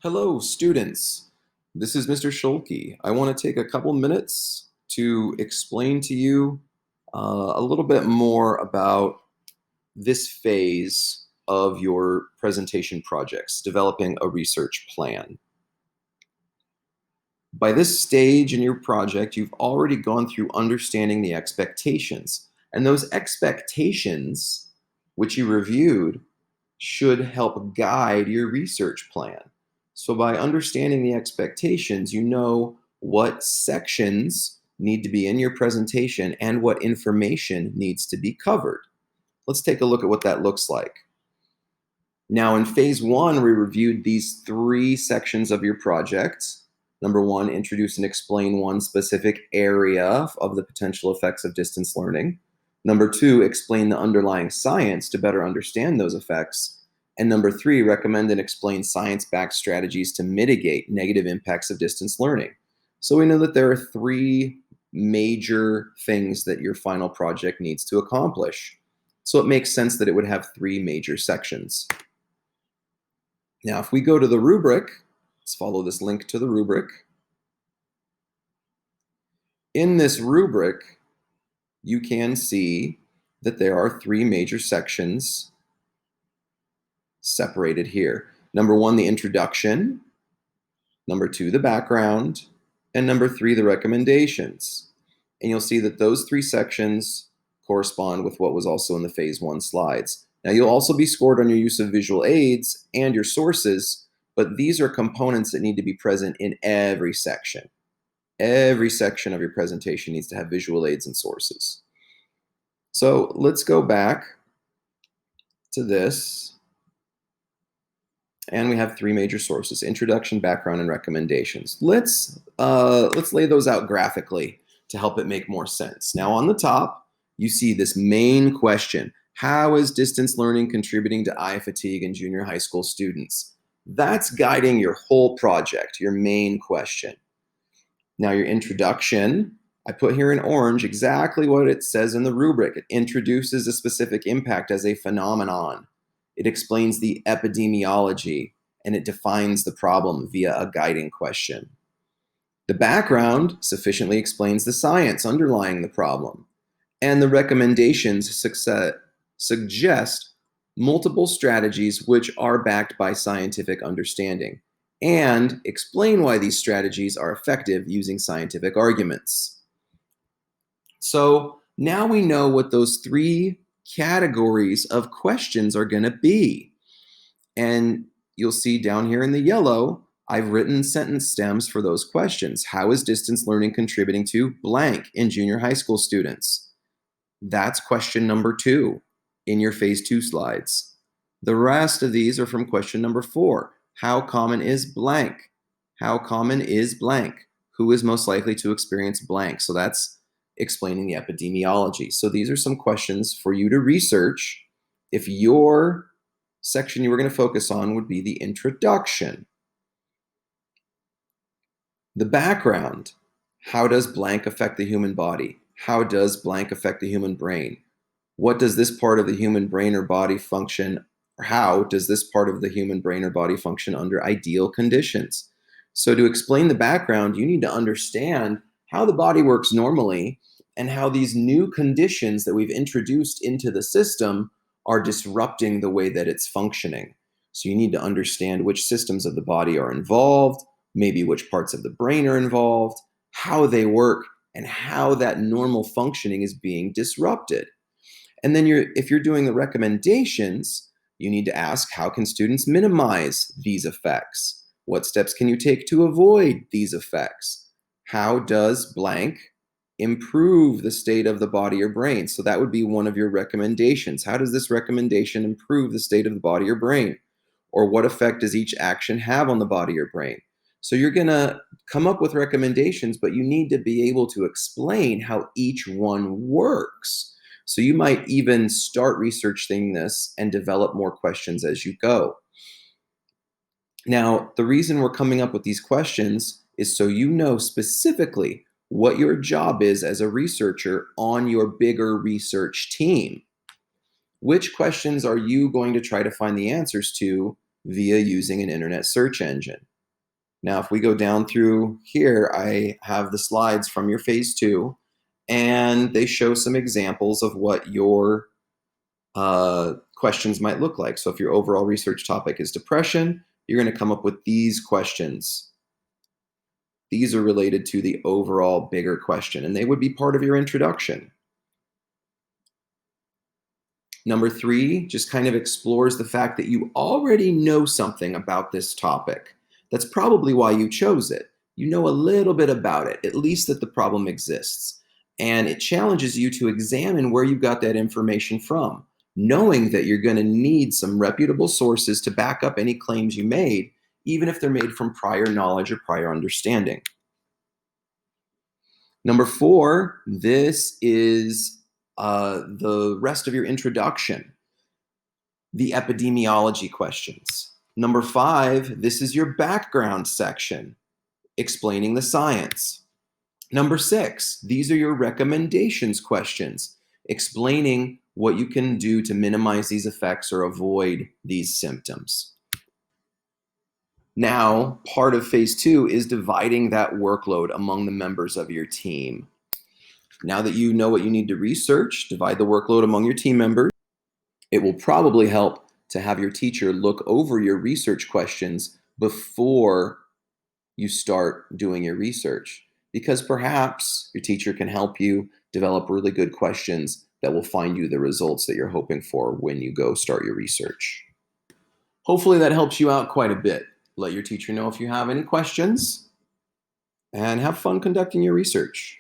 Hello, students. This is Mr. Schulke. I want to take a couple minutes to explain to you a little bit more about this phase of your presentation projects, developing a research plan. By this stage in your project, you've already gone through understanding the expectations. And those expectations, which you reviewed, should help guide your research plan. So by understanding the expectations, you know what sections need to be in your presentation and what information needs to be covered. Let's take a look at what that looks like. Now in phase one, we reviewed these three sections of your project. Number one, introduce and explain one specific area of the potential effects of distance learning. Number two, explain the underlying science to better understand those effects. And number three, recommend and explain science-backed strategies to mitigate negative impacts of distance learning. So we know that there are three major things that your final project needs to accomplish. So it makes sense that it would have three major sections. Now, if we go to the rubric, let's follow this link to the rubric. In this rubric, you can see that there are three major sections separated here. Number one, the introduction. Number two, the background. And number three, the recommendations. And you'll see that those three sections correspond with what was also in the phase one slides. Now, you'll also be scored on your use of visual aids and your sources, but these are components that need to be present in every section. Every section of your presentation needs to have visual aids and sources. So let's go back to this. And we have three major sources: introduction, background, and recommendations. Let's lay those out graphically to help it make more sense. Now on the top, you see this main question: how is distance learning contributing to eye fatigue in junior high school students? That's guiding your whole project, your main question. Now your introduction, I put here in orange exactly what it says in the rubric. It introduces a specific impact as a phenomenon. It explains the epidemiology, and it defines the problem via a guiding question. The background sufficiently explains the science underlying the problem, and the recommendations suggest multiple strategies which are backed by scientific understanding, and explain why these strategies are effective using scientific arguments. So now we know what those three categories of questions are going to be. And you'll see down here in the yellow, I've written sentence stems for those questions. How is distance learning contributing to blank in junior high school students? That's question number 2 in your phase 2 slides. The rest of these are from question number 4. How common is blank? How common is blank? Who is most likely to experience blank? So that's explaining the epidemiology. So these are some questions for you to research if your section you were going to focus on would be the introduction. The background: how does blank affect the human body? How does blank affect the human brain? What does this part of the human brain or body function, or how does this part of the human brain or body function under ideal conditions? So to explain the background, you need to understand how the body works normally and how these new conditions that we've introduced into the system are disrupting the way that it's functioning. So you need to understand which systems of the body are involved, maybe which parts of the brain are involved, how they work, and how that normal functioning is being disrupted. And then if you're doing the recommendations, you need to ask, how can students minimize these effects? What steps can you take to avoid these effects? How does blank improve the state of the body or brain? So that would be one of your recommendations. How does this recommendation improve the state of the body or brain? Or what effect does each action have on the body or brain? So you're going to come up with recommendations, but you need to be able to explain how each one works. So you might even start researching this and develop more questions as you go. Now, the reason we're coming up with these questions is so you know specifically what your job is as a researcher on your bigger research team. Which questions are you going to try to find the answers to via using an internet search engine? Now, if we go down through here, I have the slides from your phase 2, and they show some examples of what your questions might look like. So if your overall research topic is depression, you're going to come up with these questions. These are related to the overall bigger question, and they would be part of your introduction. Number 3 just kind of explores the fact that you already know something about this topic. That's probably why you chose it. You know a little bit about it, at least that the problem exists. And it challenges you to examine where you got that information from, knowing that you're going to need some reputable sources to back up any claims you made, even if they're made from prior knowledge or prior understanding. Number 4, this is the rest of your introduction, the epidemiology questions. Number 5, this is your background section, explaining the science. Number 6, these are your recommendations questions, explaining what you can do to minimize these effects or avoid these symptoms. Now, part of phase 2 is dividing that workload among the members of your team. Now that you know what you need to research, divide the workload among your team members. It will probably help to have your teacher look over your research questions before you start doing your research, because perhaps your teacher can help you develop really good questions that will find you the results that you're hoping for when you go start your research. Hopefully that helps you out quite a bit. Let your teacher know if you have any questions, and have fun conducting your research.